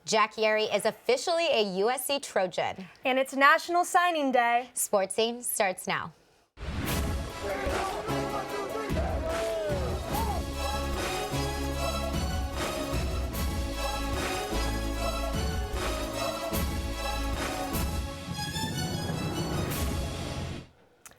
Jack Yeri is officially a USC Trojan. And it's National Signing Day. Sports Scene starts now.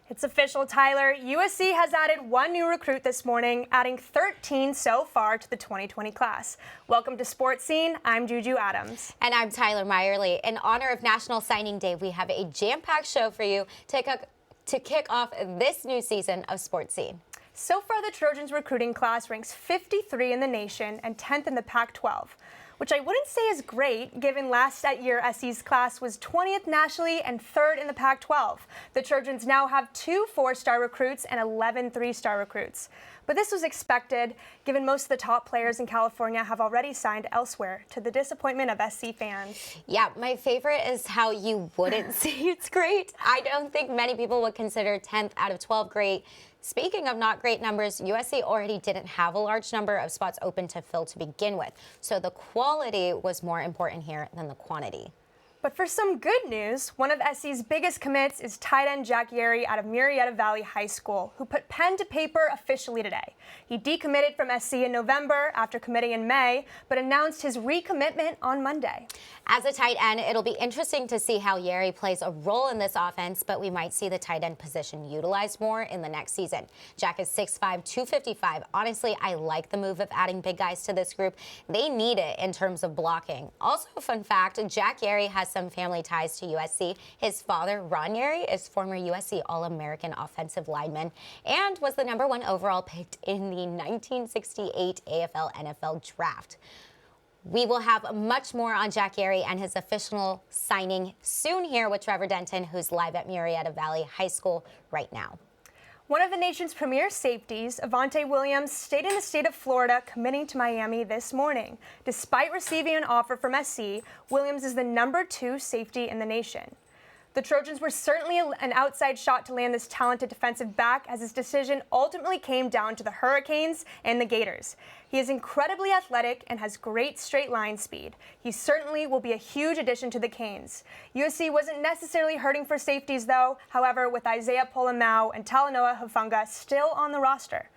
It's official, Tyler. USC has added one new recruit this morning, adding 13 so far to the 2020 class. Welcome to Sports Scene. I'm Juju Adams. And I'm Tyler Meyerly. In honor of National Signing Day, we have a jam-packed show for you to kick off this new season of Sports Scene. So far, the Trojans recruiting class ranks 53 in the nation and 10th in the Pac-12. Which I wouldn't say is great, given last year SC's class was 20th nationally and 3rd in the Pac-12. The Trojans now have 2 4-star recruits and 11 3-star recruits. But this was expected, given most of the top players in California have already signed elsewhere, to the disappointment of SC fans. Yeah, my favorite is how you wouldn't say it's great. I don't think many people would consider 10th out of 12 great. Speaking of not great numbers, USC already didn't have a large number of spots open to fill to begin with. So the quality was more important here than the quantity. But for some good news, one of SC's biggest commits is tight end Jack Yeri out of Murrieta Valley High School, who put pen to paper officially today. He decommitted from SC in November after committing in May, but announced his recommitment on Monday. As a tight end, it'll be interesting to see how Yeri plays a role in this offense, but we might see the tight end position utilized more in the next season. Jack is 6'5", 255. Honestly, I like the move of adding big guys to this group. They need it in terms of blocking. Also, fun fact, Jack Yeri has some family ties to USC. His father, Ron Yeri, is former USC All-American offensive lineman and was the #1 overall picked in the 1968 AFL-NFL draft. We will have much more on Jack Yeri and his official signing soon here with Trevor Denton, who's live at Murrieta Valley High School right now. One of the nation's premier safeties, Avante Williams, stayed in the state of Florida, committing to Miami this morning. Despite receiving an offer from SC, Williams is the #2 safety in the nation. The Trojans were certainly an outside shot to land this talented defensive back, as his decision ultimately came down to the Hurricanes and the Gators. He is incredibly athletic and has great straight line speed. He certainly will be a huge addition to the Canes. USC wasn't necessarily hurting for safeties, though, however, with Isaiah Pola-Mao and Talanoa Hufanga still on the roster.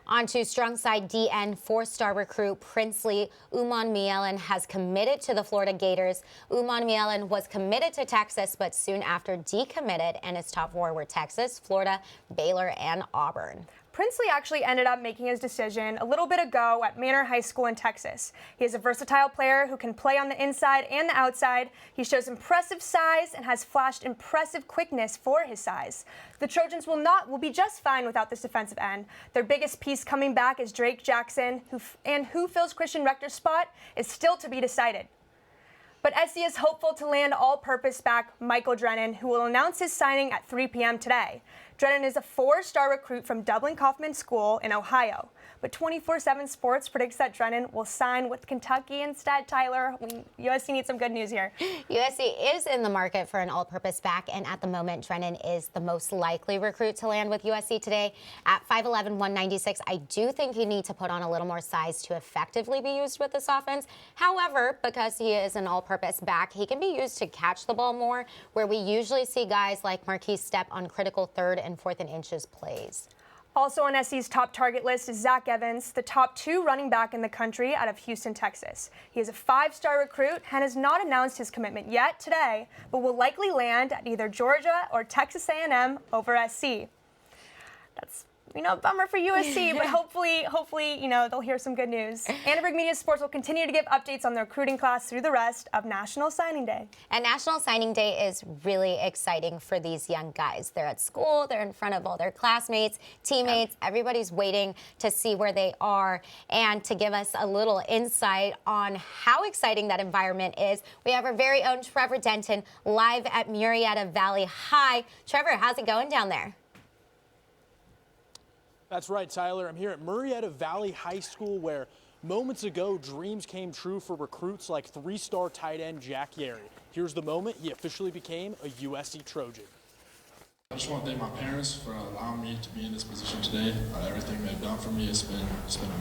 On to strong side DN 4-star recruit Princely Umanmielen has committed to the Florida Gators. Umanmielen was committed to Texas, but soon after decommitted, and his top 4 were Texas, Florida, Baylor, and Auburn. Princely actually ended up making his decision a little bit ago at Manor High School in Texas. He is a versatile player who can play on the inside and the outside. He shows impressive size and has flashed impressive quickness for his size. The Trojans will be just fine without this defensive end. Their biggest piece coming back is Drake Jackson, who fills Christian Rector's spot is still to be decided. But SC is hopeful to land all-purpose back Michael Drennan, who will announce his signing at 3 p.m. today. Drennan is a 4-star recruit from Dublin Kaufman School in Ohio. But 24/7 Sports predicts that Drennan will sign with Kentucky instead, Tyler. USC needs some good news here. USC is in the market for an all-purpose back, and at the moment, Drennan is the most likely recruit to land with USC today. At 5'11", 196, I do think you need to put on a little more size to effectively be used with this offense. However, because he is an all-purpose back, he can be used to catch the ball more, where we usually see guys like Marquise Stepp on critical 3rd and 4th and inches plays. Also on SC's top target list is Zach Evans, the top 2 running back in the country out of Houston, Texas. He is a 5-star recruit and has not announced his commitment yet today, but will likely land at either Georgia or Texas A&M over SC. That's a bummer for USC, but hopefully, they'll hear some good news. Annenberg Media Sports will continue to give updates on the recruiting class through the rest of National Signing Day. And National Signing Day is really exciting for these young guys. They're at school, they're in front of all their classmates, teammates, everybody's waiting to see where they are. And to give us a little insight on how exciting that environment is, we have our very own Trevor Denton live at Murrieta Valley High. Trevor, how's it going down there? That's right, Tyler. I'm here at Murrieta Valley High School, where moments ago dreams came true for recruits like 3-star tight end Jack Yeri. Here's the moment he officially became a USC Trojan. I just want to thank my parents for allowing me to be in this position today. Everything they've done for me has been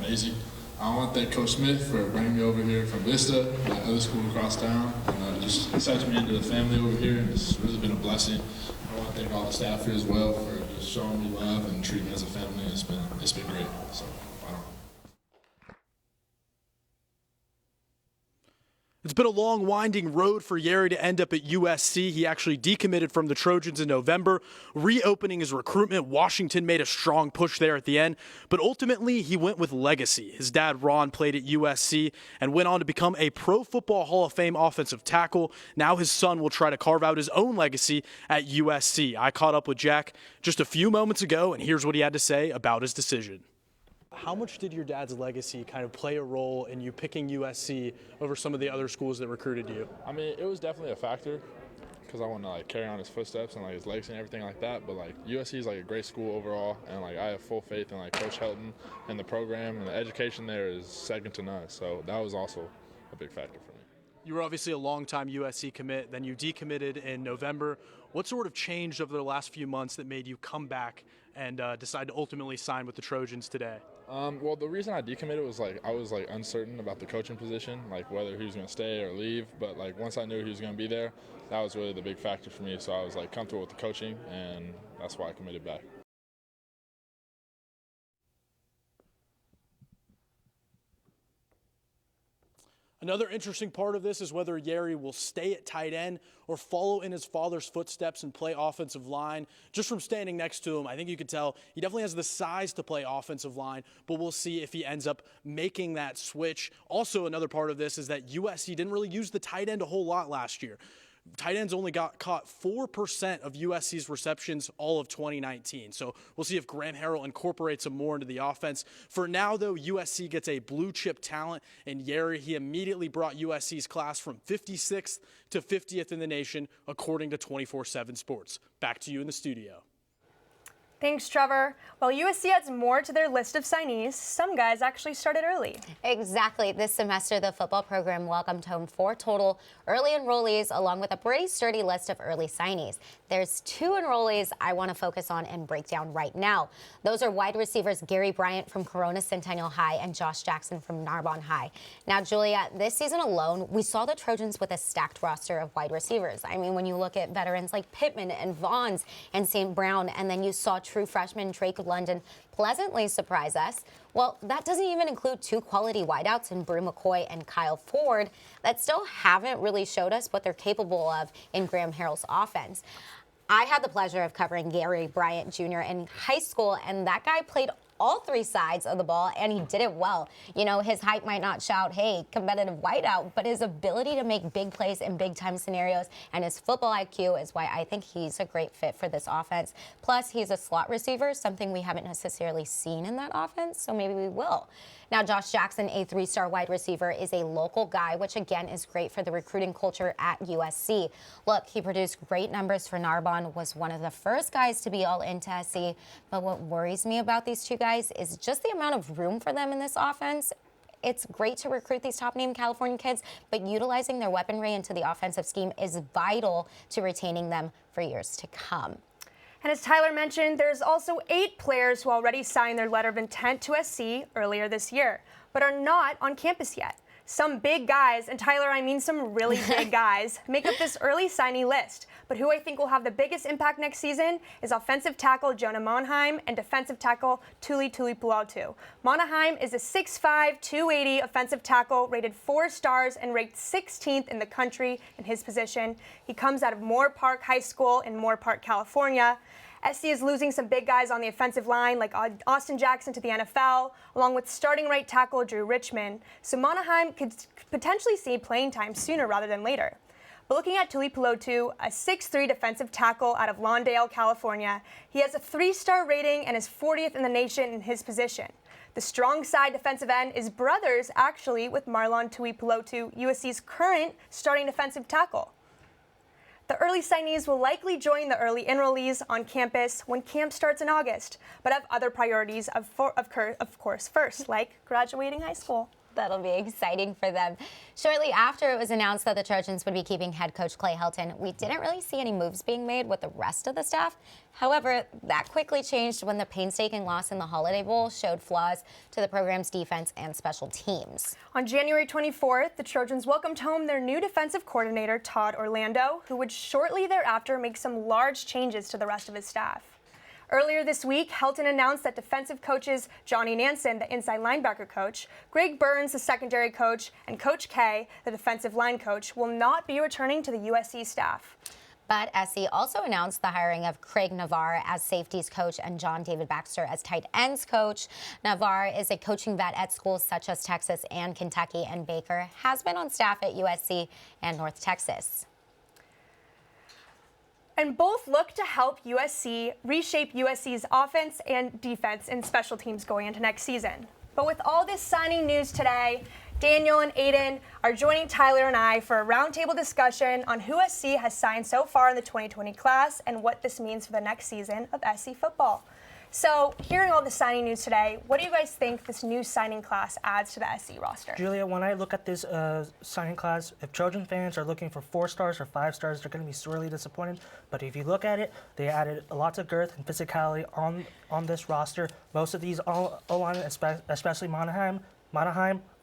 amazing. I want to thank Coach Smith for bringing me over here from Vista, the other school across town, and just accepting me into the family over here. And it's really been a blessing. I want to thank all the staff here as well for just showing me love and treating me as a family. It's been great. So, I don't know. It's been a long, winding road for Yeri to end up at USC. He actually decommitted from the Trojans in November. Reopening his recruitment, Washington made a strong push there at the end, but ultimately he went with legacy. His dad, Ron, played at USC and went on to become a Pro Football Hall of Fame offensive tackle. Now his son will try to carve out his own legacy at USC. I caught up with Jack just a few moments ago, and here's what he had to say about his decision. How much did your dad's legacy kind of play a role in you picking USC over some of the other schools that recruited you? I mean, it was definitely a factor because I want to carry on his footsteps and his legacy and everything like that. But USC is a great school overall, and I have full faith in Coach Helton and the program, and the education there is second to none. So that was also a big factor for me. You were obviously a long-time USC commit, then you decommitted in November. What sort of changed over the last few months that made you come back and decide to ultimately sign with the Trojans today? Well, the reason I decommitted was I was uncertain about the coaching position, whether he was going to stay or leave. But once I knew he was going to be there, that was really the big factor for me. So I was comfortable with the coaching, and that's why I committed back. Another interesting part of this is whether Yeri will stay at tight end or follow in his father's footsteps and play offensive line. Just from standing next to him, I think you could tell he definitely has the size to play offensive line, but we'll see if he ends up making that switch. Also, another part of this is that USC didn't really use the tight end a whole lot last year. Tight ends only got caught 4% of USC's receptions all of 2019. So we'll see if Graham Harrell incorporates them more into the offense. For now, though, USC gets a blue chip talent in Yeri. He immediately brought USC's class from 56th to 50th in the nation, according to 24/7 Sports. Back to you in the studio. Thanks, Trevor. While USC adds more to their list of signees, some guys actually started early. Exactly. This semester, the football program welcomed home 4 total early enrollees, along with a pretty sturdy list of early signees. There's 2 enrollees I want to focus on and break down right now. Those are wide receivers Gary Bryant from Corona Centennial High and Josh Jackson from Narbonne High. Now, Julia, this season alone, we saw the Trojans with a stacked roster of wide receivers. I mean, when you look at veterans like Pittman and Vaughns and St. Brown, and then you saw true freshman Drake London pleasantly surprise us. Well, that doesn't even include 2 quality wideouts in Brew McCoy and Kyle Ford that still haven't really showed us what they're capable of in Graham Harrell's offense. I had the pleasure of covering Gary Bryant Jr. in high school, and that guy played all 3 sides of the ball, and he did it well. You know, his height might not shout, hey, competitive wideout, but his ability to make big plays in big-time scenarios and his football IQ is why I think he's a great fit for this offense. Plus, he's a slot receiver, something we haven't necessarily seen in that offense, so maybe we will. Now, Josh Jackson, a 3-star wide receiver, is a local guy, which again is great for the recruiting culture at USC. Look, he produced great numbers for Narbonne, was one of the first guys to be all into SC, but what worries me about these 2 guys is just the amount of room for them in this offense. It's great to recruit these top-name California kids, but utilizing their weaponry into the offensive scheme is vital to retaining them for years to come. And as Tyler mentioned, there's also 8 players who already signed their letter of intent to SC earlier this year, but are not on campus yet. Some big guys, and Tyler, I mean some really big guys, make up this early signee list. But who I think will have the biggest impact next season is offensive tackle Jonah Monheim and defensive tackle Tuli Tuipulotu. Monheim is a 6'5", 280 offensive tackle, rated 4 stars and ranked 16th in the country in his position. He comes out of Moore Park High School in Moore Park, California. SC is losing some big guys on the offensive line like Austin Jackson to the NFL, along with starting right tackle Drew Richmond. So Monheim could potentially see playing time sooner rather than later. But looking at Tuipulotu, a 6'3" defensive tackle out of Lawndale, California, he has a 3-star rating and is 40th in the nation in his position. The strong side defensive end is brothers actually with Marlon Tuipulotu, USC's current starting defensive tackle. The early signees will likely join the early enrollees on campus when camp starts in August, but have other priorities, of course, first, like graduating high school. That'll be exciting for them. Shortly after it was announced that the Trojans would be keeping head coach Clay Helton, we didn't really see any moves being made with the rest of the staff. However, that quickly changed when the painstaking loss in the Holiday Bowl showed flaws to the program's defense and special teams. On January 24th, the Trojans welcomed home their new defensive coordinator, Todd Orlando, who would shortly thereafter make some large changes to the rest of his staff. Earlier this week, Helton announced that defensive coaches Johnny Nansen, the inside linebacker coach, Greg Burns, the secondary coach, and Coach K, the defensive line coach, will not be returning to the USC staff. But SC also announced the hiring of Craig Navarre as safeties coach and John David Baxter as tight ends coach. Navarre is a coaching vet at schools such as Texas and Kentucky, and Baker has been on staff at USC and North Texas. And both look to help USC reshape USC's offense and defense and special teams going into next season. But with all this signing news today, Daniel and Aiden are joining Tyler and I for a roundtable discussion on who SC has signed so far in the 2020 class and what this means for the next season of SC football. So, hearing all the signing news today, what do you guys think this new signing class adds to the SC roster? Julia, when I look at this signing class, if Trojan fans are looking for 4 stars or 5 stars, they're going to be sorely disappointed. But if you look at it, they added lots of girth and physicality on this roster. Most of these O-line, especially Monaheim,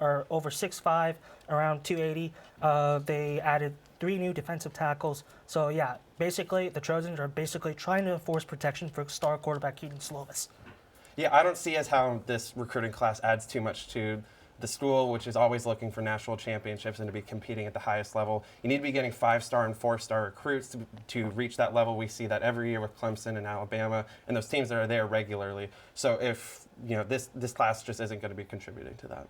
are over 6'5", around 280. They added 3 new defensive tackles. So yeah, basically the Trojans are basically trying to enforce protection for star quarterback Keaton Slovis. Yeah, I don't see as how this recruiting class adds too much to the school, which is always looking for national championships and to be competing at the highest level. You need to be getting 5-star and 4-star recruits to reach that level. We see that every year with Clemson and Alabama and those teams that are there regularly. So if this class just isn't going to be contributing to that.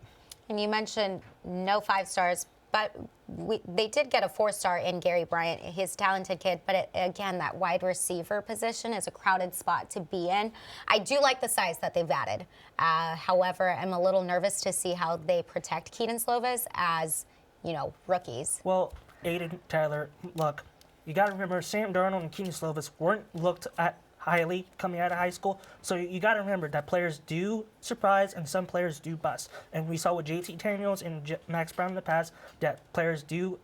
And you mentioned no 5 stars, but they did get a 4-star in Gary Bryant. He's a talented kid, but again, that wide receiver position is a crowded spot to be in. I do like the size that they've added. However, I'm a little nervous to see how they protect Keaton Slovis as, rookies. Well, Aiden, Tyler, look, you got to remember Sam Darnold and Keaton Slovis weren't looked at highly coming out of high school. So you got to remember that players do surprise and some players do bust. And we saw with JT Daniels and Max Brown in the past that players do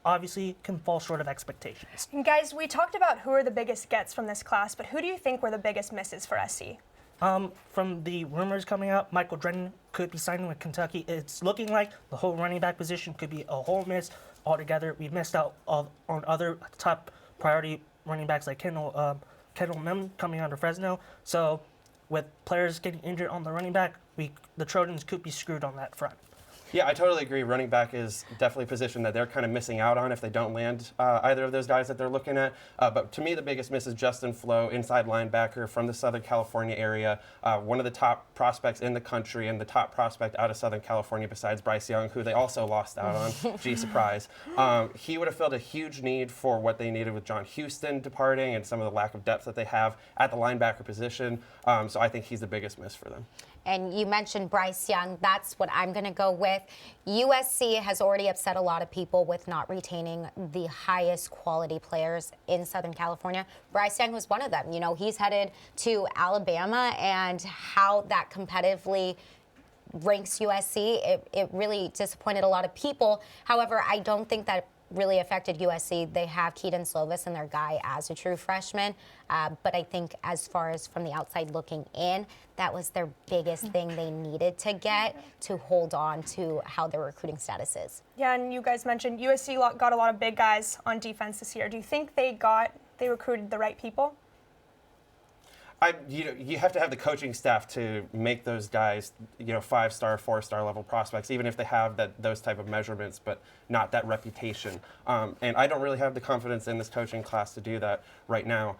obviously can fall short of expectations. And guys, we talked about who are the biggest gets from this class, but who do you think were the biggest misses for SC? From the rumors coming out, Michael Drennan could be signing with Kentucky. It's looking like the whole running back position could be a whole miss altogether. We missed out on other top priority running backs like Kendall Mem coming out of Fresno. So with players getting injured on the running back, the Trojans could be screwed on that front. Yeah, I totally agree. Running back is definitely a position that they're kind of missing out on if they don't land either of those guys that they're looking at. But to me, the biggest miss is Justin Flo, inside linebacker from the Southern California area, one of the top prospects in the country and the top prospect out of Southern California besides Bryce Young, who they also lost out on. Gee, surprise. He would have filled a huge need for what they needed with John Houston departing and some of the lack of depth that they have at the linebacker position. So I think he's the biggest miss for them. And you mentioned Bryce Young. That's what I'm going to go with. USC has already upset a lot of people with not retaining the highest quality players in Southern California. Bryce Young was one of them. He's headed to Alabama, and how that competitively ranks USC, it really disappointed a lot of people. However, I don't think that really affected USC. They have Keaton Slovis and their guy as a true freshman. But I think as far as from the outside looking in, that was their biggest thing they needed to get to hold on to how their recruiting status is. Yeah, and you guys mentioned USC got a lot of big guys on defense this year. Do you think they recruited the right people? You have to have the coaching staff to make those guys, 5-star, 4-star level prospects, even if they have those type of measurements, but not that reputation. And I don't really have the confidence in this coaching class to do that right now.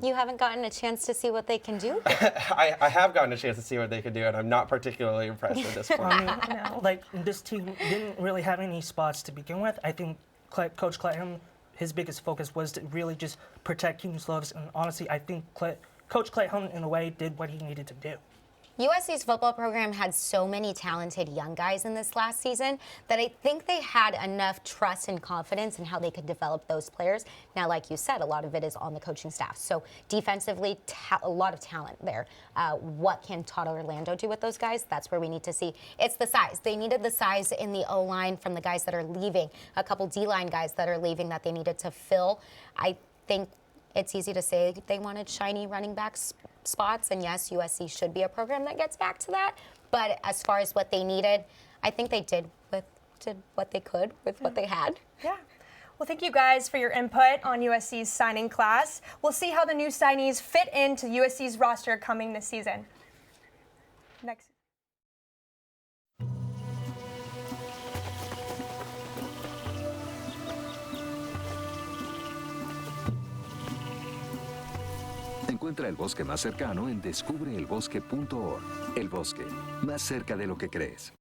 You haven't gotten a chance to see what they can do? I have gotten a chance to see what they can do, and I'm not particularly impressed at this point. This team didn't really have any spots to begin with. I think Coach Clayton, his biggest focus was to really just protect Keaton Slovis, and honestly, I think Coach Clay Helton, in a way, did what he needed to do. USC's football program had so many talented young guys in this last season that I think they had enough trust and confidence in how they could develop those players. Now, like you said, a lot of it is on the coaching staff. So defensively, a lot of talent there. What can Todd Orlando do with those guys? That's where we need to see. It's the size. They needed the size in the O-line from the guys that are leaving, a couple D-line guys that are leaving that they needed to fill. I think it's easy to say they wanted shiny running back spots, and yes, USC should be a program that gets back to that. But as far as what they needed, I think they did what they could with what they had. Yeah. Well, thank you guys for your input on USC's signing class. We'll see how the new signees fit into USC's roster coming this season. Next. Encuentra el bosque más cercano en descubreelbosque.org. El bosque, más cerca de lo que crees.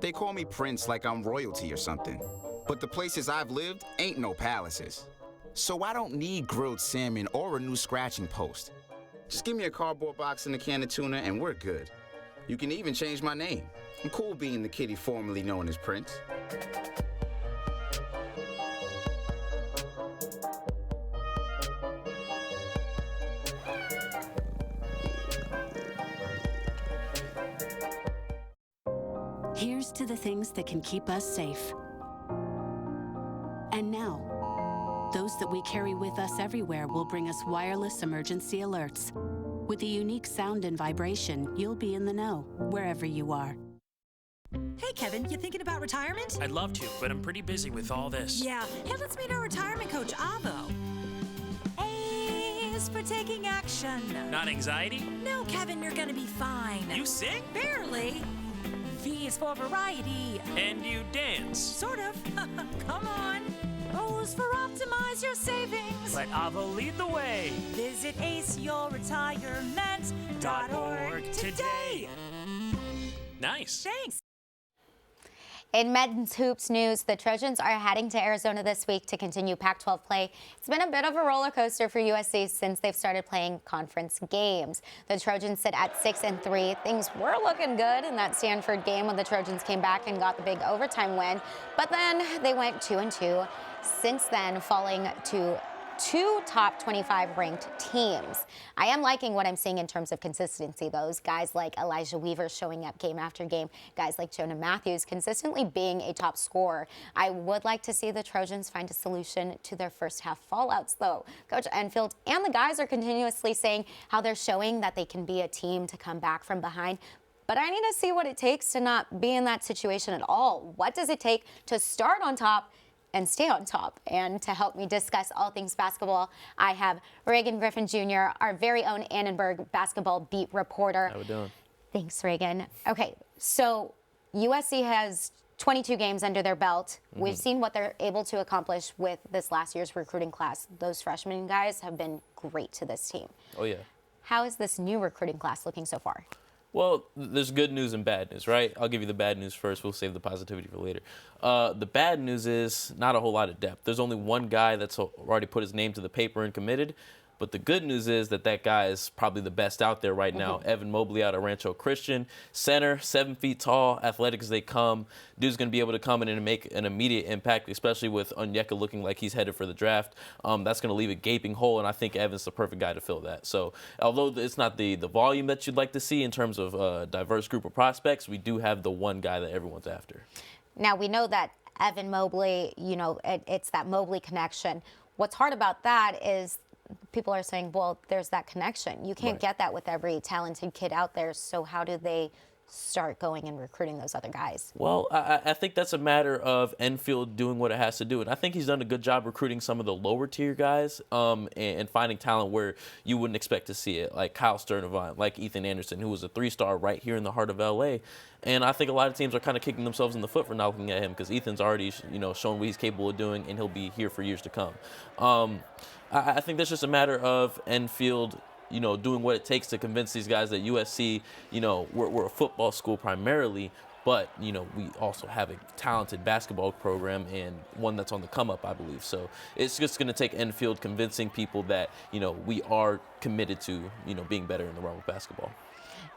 They call me Prince like I'm royalty or something. But the places I've lived ain't no palaces. So I don't need grilled salmon or a new scratching post. Just give me a cardboard box and a can of tuna and we're good. You can even change my name. I'm cool being the kitty formerly known as Prince. Here's to the things that can keep us safe. And now, those that we carry with us everywhere will bring us wireless emergency alerts. With the unique sound and vibration, you'll be in the know, wherever you are. Hey, Kevin, you thinking about retirement? I'd love to, but I'm pretty busy with all this. Yeah. Hey, let's meet our retirement coach, Avo. A is for taking action. Not anxiety? No, Kevin, you're gonna be fine. You sing? Barely. V is for variety. And you dance? Sort of. Come on. O is for optimize your savings. Let Avo lead the way. Visit aceyourretirement.org today. Nice. Thanks. In men's hoops news, the Trojans are heading to Arizona this week to continue Pac-12 play. It's been a bit of a roller coaster for USC since they've started playing conference games. The Trojans sit at 6-3. Things were looking good in that Stanford game when the Trojans came back and got the big overtime win, but then they went 2-2. Since then, falling to 2 top 25 ranked teams. I am liking what I'm seeing in terms of consistency. Those guys like Elijah Weaver showing up game after game, guys like Jonah Matthews consistently being a top scorer. I would like to see the Trojans find a solution to their first half fallouts, though. Coach Enfield and the guys are continuously saying how they're showing that they can be a team to come back from behind. But I need to see what it takes to not be in that situation at all. What does it take to start on top and stay on top? And to help me discuss all things basketball, I have Reagan Griffin Jr., our very own Annenberg basketball beat reporter. How we doing? Thanks, Reagan. Okay, so USC has 22 games under their belt. We've seen what they're able to accomplish with this last year's recruiting class. Those freshman guys have been great to this team. Oh, yeah. How is this new recruiting class looking so far? Well, there's good news and bad news, right? I'll give you the bad news first. We'll save the positivity for later. The bad news is not a whole lot of depth. There's only one guy that's already put his name to the paper and committed. But the good news is that guy is probably the best out there right now. Evan Mobley out of Rancho Christian. Center, 7 feet tall, athletic as they come. Dude's going to be able to come in and make an immediate impact, especially with Onyeka looking like he's headed for the draft. That's going to leave a gaping hole, and I think Evan's the perfect guy to fill that. So although it's not the volume that you'd like to see in terms of a diverse group of prospects, we do have the one guy that everyone's after. Now, we know that Evan Mobley, it's that Mobley connection. What's hard about that is people are saying, well, there's that connection. You can't get that with every talented kid out there. So how do they start going and recruiting those other guys? Well, I think that's a matter of Enfield doing what it has to do. And I think he's done a good job recruiting some of the lower tier guys and finding talent where you wouldn't expect to see it, like Kyle Sturdivant, like Ethan Anderson, who was a 3-star right here in the heart of L.A. And I think a lot of teams are kind of kicking themselves in the foot for not looking at him because Ethan's already, shown what he's capable of doing, and he'll be here for years to come. I think that's just a matter of Enfield, doing what it takes to convince these guys that USC, we're a football school primarily, but, we also have a talented basketball program and one that's on the come up, I believe. So it's just going to take Enfield convincing people that, we are committed to, being better in the realm of basketball.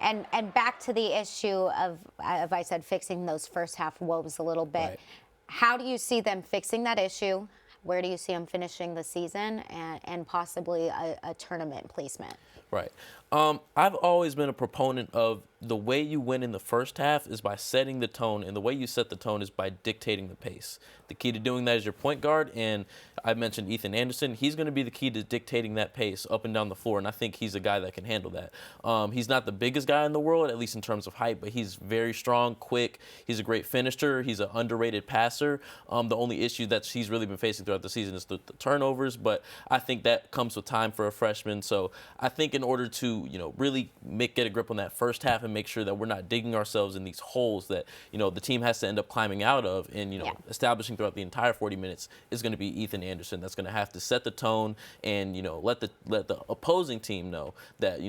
And back to the issue of I said, fixing those first half woes a little bit. Right. How do you see them fixing that issue? Where do you see them finishing the season and possibly a tournament placement? Right. I've always been a proponent of the way you win in the first half is by setting the tone, and the way you set the tone is by dictating the pace. The key to doing that is your point guard, and I mentioned Ethan Anderson. He's going to be the key to dictating that pace up and down the floor, and I think he's a guy that can handle that. He's not the biggest guy in the world, at least in terms of height, but he's very strong, quick. He's a great finisher. He's an underrated passer. The only issue that he's really been facing throughout the season is the turnovers, but I think that comes with time for a freshman. So I think in order to, really get a grip on that first half and make sure that we're not digging ourselves in these holes that, the team has to end up climbing out of and, establishing throughout the entire 40 minutes is going to be Ethan Anderson. That's going to have to set the tone and, let the opposing team know that,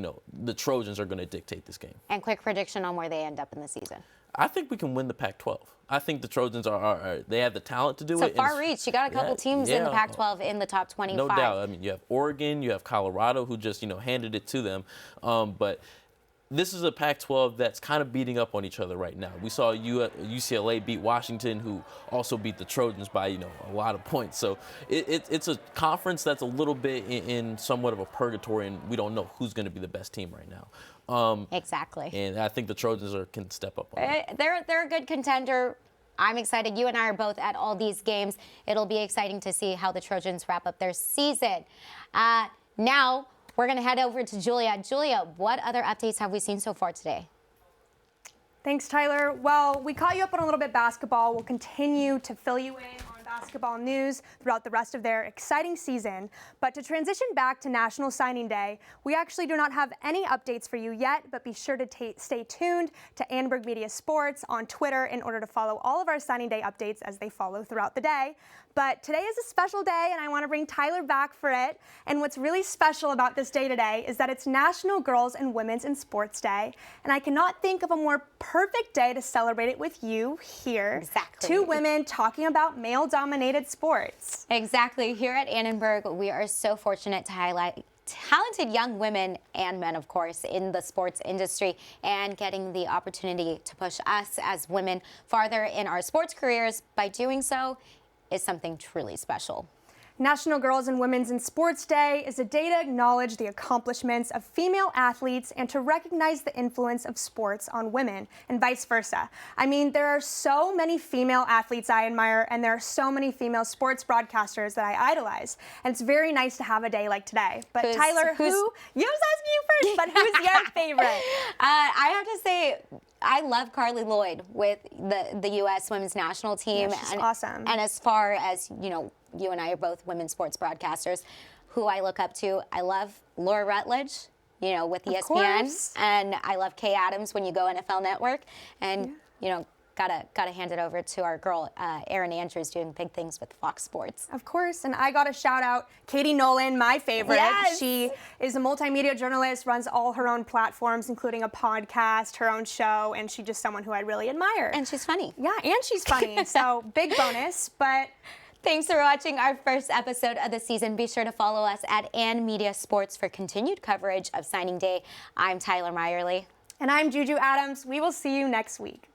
the Trojans are going to dictate this game. And quick prediction on where they end up in the season. I think we can win the Pac-12. I think the Trojans they have the talent to do it. So far reach. You got a couple teams in the Pac-12 in the top 25. No doubt. I mean, you have Oregon, you have Colorado, who just, handed it to them. But this is a Pac-12 that's kind of beating up on each other right now. We saw UCLA beat Washington, who also beat the Trojans by, a lot of points. So it's a conference that's a little bit in somewhat of a purgatory, and we don't know who's going to be the best team right now. Exactly. And I think the Trojans can step up on that. They're a good contender. I'm excited. You and I are both at all these games. It'll be exciting to see how the Trojans wrap up their season. Now, we're going to head over to Julia. Julia, what other updates have we seen so far today? Thanks, Tyler. Well, we caught you up on a little bit basketball. We'll continue to fill you in on basketball news throughout the rest of their exciting season. But to transition back to National Signing Day, we actually do not have any updates for you yet, but be sure to stay tuned to Annenberg Media Sports on Twitter in order to follow all of our Signing Day updates as they follow throughout the day. But today is a special day, and I want to bring Tyler back for it. And what's really special about this day today is that it's National Girls and Women's in Sports Day. And I cannot think of a more perfect day to celebrate it with you here. Exactly. Two women talking about male-dominated sports. Exactly. Here at Annenberg, we are so fortunate to highlight talented young women and men, of course, in the sports industry, and getting the opportunity to push us as women farther in our sports careers by doing so is something truly special. National Girls and Women's in Sports Day is a day to acknowledge the accomplishments of female athletes and to recognize the influence of sports on women and vice versa. I mean, there are so many female athletes I admire, and there are so many female sports broadcasters that I idolize. And it's very nice to have a day like today. But Tyler, you was asking you first, but who's your favorite? I have to say, I love Carly Lloyd with the U.S. Women's National Team. Yeah, she's awesome. And as far as, you and I are both women's sports broadcasters, who I look up to, I love Laura Rutledge, with ESPN. Of course. And I love Kay Adams when you go NFL Network. And, gotta hand it over to our girl, Erin Andrews, doing big things with Fox Sports. Of course, and I gotta shout out Katie Nolan, my favorite. Yes. She is a multimedia journalist, runs all her own platforms, including a podcast, her own show, and she's just someone who I really admire. And she's funny. Yeah, and she's funny, so big bonus, but... Thanks for watching our first episode of the season. Be sure to follow us at Ann Media Sports for continued coverage of Signing Day. I'm Tyler Meyerly. And I'm Juju Adams. We will see you next week.